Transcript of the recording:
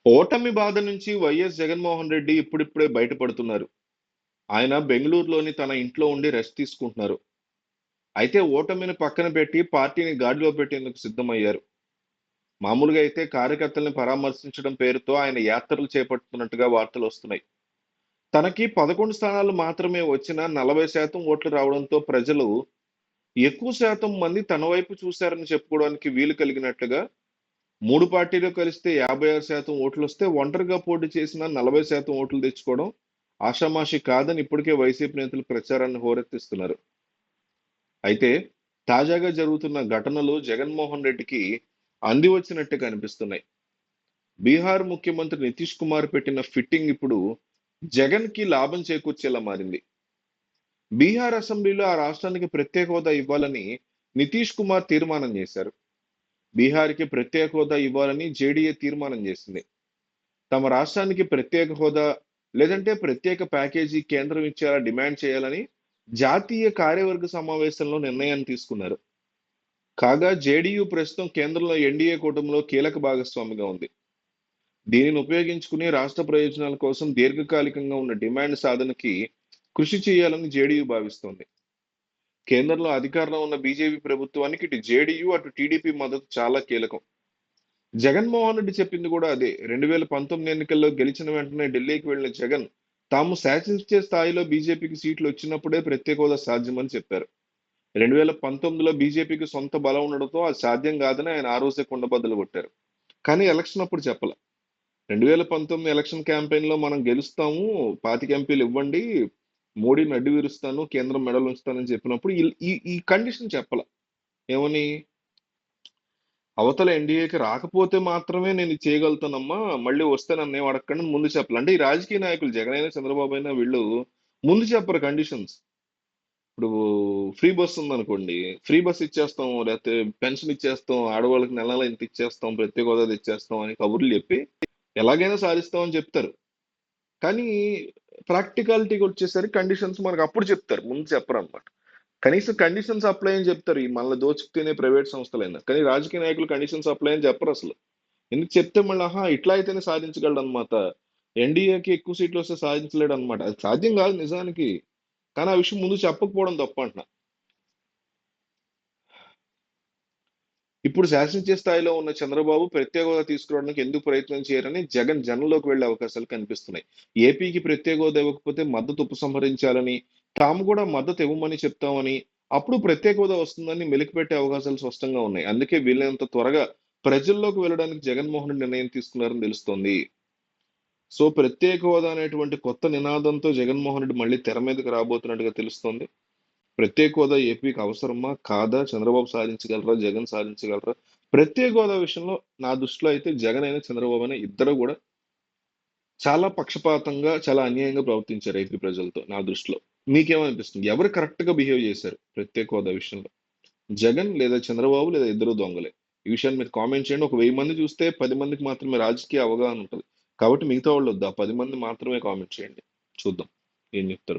ఓటమి బాధ నుంచి వైఎస్ జగన్మోహన్ రెడ్డి ఇప్పుడిప్పుడే బయటపడుతున్నారు. ఆయన బెంగుళూరులోని తన ఇంట్లో ఉండి రెస్ట్ తీసుకుంటున్నారు. అయితే ఓటమిని పక్కన పెట్టి పార్టీని గాడిలో పెట్టేందుకు సిద్ధమయ్యారు. మామూలుగా అయితే కార్యకర్తల్ని పరామర్శించడం పేరుతో ఆయన యాత్రలు చేపడుతున్నట్టుగా వార్తలొస్తున్నాయి. తనకి 11 స్థానాలు మాత్రమే వచ్చినా 40% ఓట్లు రావడంతో ప్రజలు ఎక్కువ శాతం మంది తన వైపు చూశారని చెప్పుకోవడానికి వీలు కలిగినట్లుగా 3 పార్టీలు కలిస్తే 56% ఓట్లొస్తే ఒంటరిగా పోటీ చేసిన 40% ఓట్లు తెచ్చుకోవడం ఆషామాషీ కాదని ఇప్పటికే వైసీపీ నేతలు ప్రచారాన్ని హోరెత్తిస్తున్నారు. అయితే తాజాగా జరుగుతున్న ఘటనలు జగన్మోహన్ రెడ్డికి అందివచ్చినట్టే కనిపిస్తున్నాయి. బీహార్ ముఖ్యమంత్రి నితీష్ కుమార్ పెట్టిన ఫిట్టింగ్ ఇప్పుడు జగన్‌కి లాభం చేకూర్చేలా మారింది. బీహార్ అసెంబ్లీలో ఆ రాష్ట్రానికి ప్రత్యేక హోదా ఇవ్వాలని నితీష్ కుమార్ తీర్మానం చేశారు. బీహార్‌కి ప్రత్యేక హోదా ఇవ్వాలని జేడీఏ తీర్మానం చేసింది. తమ రాష్ట్రానికి ప్రత్యేక హోదా లేదంటే ప్రత్యేక ప్యాకేజీ కేంద్రం ఇచ్చేలా డిమాండ్ చేయాలని జాతీయ కార్యవర్గ సమావేశంలో నిర్ణయాన్ని తీసుకున్నారు. కాగా జేడీయూ ప్రస్తుతం కేంద్రంలో ఎన్డీఏ కూటమిలో కీలక భాగస్వామిగా ఉంది. దీనిని ఉపయోగించుకుని రాష్ట్ర ప్రయోజనాల కోసం దీర్ఘకాలికంగా ఉన్న డిమాండ్ సాధనకి కృషి చేయాలని జేడీయూ భావిస్తోంది. కేంద్రంలో అధికారంలో ఉన్న బీజేపీ ప్రభుత్వానికి ఇటు జేడీయూ అటు టీడీపీ మద్దతు చాలా కీలకం. జగన్మోహన్ రెడ్డి చెప్పింది కూడా అదే. 2019 ఎన్నికల్లో గెలిచిన వెంటనే ఢిల్లీకి వెళ్లిన జగన్ తాము శాసించే స్థాయిలో బీజేపీకి సీట్లు వచ్చినప్పుడే ప్రత్యేక హోదా సాధ్యమని చెప్పారు. 2019లో బీజేపీకి సొంత బలం ఉండడంతో అది సాధ్యం కాదని ఆయన ఆ రోజే కుండబద్దలు కొట్టారు. కానీ ఎలక్షన్ అప్పుడు చెప్పల. 2019 ఎలక్షన్ క్యాంపెయిన్ లో మనం గెలుస్తాము, 25 ఎంపీలు ఇవ్వండి, మోడీని అడ్డు విరుస్తాను, కేంద్రం మెడలు ఉంచుతానని చెప్పినప్పుడు ఈ ఈ కండిషన్ చెప్పల. ఏమని? అవతల ఎన్డీఏకి రాకపోతే మాత్రమే నేను ఇది చేయగలుగుతానమ్మా, మళ్ళీ వస్తే నన్ను ఏం అడగకండి అని ముందు చెప్పాలి. అంటే ఈ రాజకీయ నాయకులు జగన్ అయినా చంద్రబాబు అయినా వీళ్ళు ముందు చెప్పరు కండిషన్స్. ఇప్పుడు ఫ్రీ బస్ ఉందనుకోండి, ఫ్రీ బస్ ఇచ్చేస్తాం, లేకపోతే పెన్షన్ ఇచ్చేస్తాం, ఆడవాళ్ళకి నెల నెల ఇంత ఇచ్చేస్తాం, ప్రత్యేక హోదా తెచ్చేస్తాం అని కబుర్లు చెప్పి ఎలాగైనా సాధిస్తాం అని చెప్తారు. కానీ ప్రాక్టికాలిటీకి వచ్చేసరికి కండిషన్స్ మనకు అప్పుడు చెప్తారు, ముందు చెప్పరు అనమాట. కనీసం కండిషన్స్ అప్లై అని చెప్తారు ఈ మనల్ని దోచుకునే ప్రైవేట్ సంస్థలైనా. కానీ రాజకీయ నాయకులు కండిషన్స్ అప్లై అని చెప్పరు అసలు. ఎందుకు చెప్తే మళ్ళీ ఆహా ఇట్లా అయితేనే సాధించగలడు అనమాట, ఎన్డీఏకి ఎక్కువ సీట్లు వస్తే సాధించలేడు అనమాట. అది సాధ్యం కాదు నిజానికి. కానీ ఆ విషయం ముందు చెప్పకపోవడం తప్పు అంటున్నా. ఇప్పుడు శాసించే స్థాయిలో ఉన్న చంద్రబాబు ప్రత్యేక హోదా తీసుకురావడానికి ఎందుకు ప్రయత్నం చేయరని జగన్ జనంలోకి వెళ్లే అవకాశాలు కనిపిస్తున్నాయి. ఏపీకి ప్రత్యేక హోదా ఇవ్వకపోతే మద్దతు ఉపసంహరించాలని, తాము కూడా మద్దతు ఇవ్వమని చెప్తామని, అప్పుడు ప్రత్యేక హోదా వస్తుందని మెలికిపెట్టే అవకాశాలు స్పష్టంగా ఉన్నాయి. అందుకే వీలైనంత త్వరగా ప్రజల్లోకి వెళ్ళడానికి జగన్మోహన్ రెడ్డి నిర్ణయం తీసుకున్నారని తెలుస్తోంది. సో ప్రత్యేక హోదా అనేటువంటి కొత్త నినాదంతో జగన్మోహన్ రెడ్డి మళ్ళీ తెర మీదకి రాబోతున్నట్టుగా తెలుస్తోంది. ప్రత్యేక హోదా ఏపీకి అవసరమా? కాదా? చంద్రబాబు సాధించగలరా? జగన్ సాధించగలరా? ప్రత్యేక హోదా విషయంలో నా దృష్టిలో అయితే జగన్ అయినా, చంద్రబాబు అయినా ఇద్దరు కూడా చాలా పక్షపాతంగా, చాలా అన్యాయంగా ప్రవర్తించారు ఏపీ ప్రజలతో నా దృష్టిలో. మీకేమనిపిస్తుంది? ఎవరు కరెక్ట్ గా బిహేవ్ చేశారు ప్రత్యేక హోదా విషయంలో? జగన్ లేదా చంద్రబాబు లేదా ఇద్దరు దొంగలే? ఈ విషయాన్ని మీరు కామెంట్ చేయండి. ఒక 1000 మంది చూస్తే 10 మందికి మాత్రమే రాజకీయ అవగాహన ఉంటుంది. కాబట్టి మిగతా వాళ్ళు వద్దు. ఆ 10 మంది మాత్రమే కామెంట్ చేయండి. చూద్దాం ఏం చెప్తారు.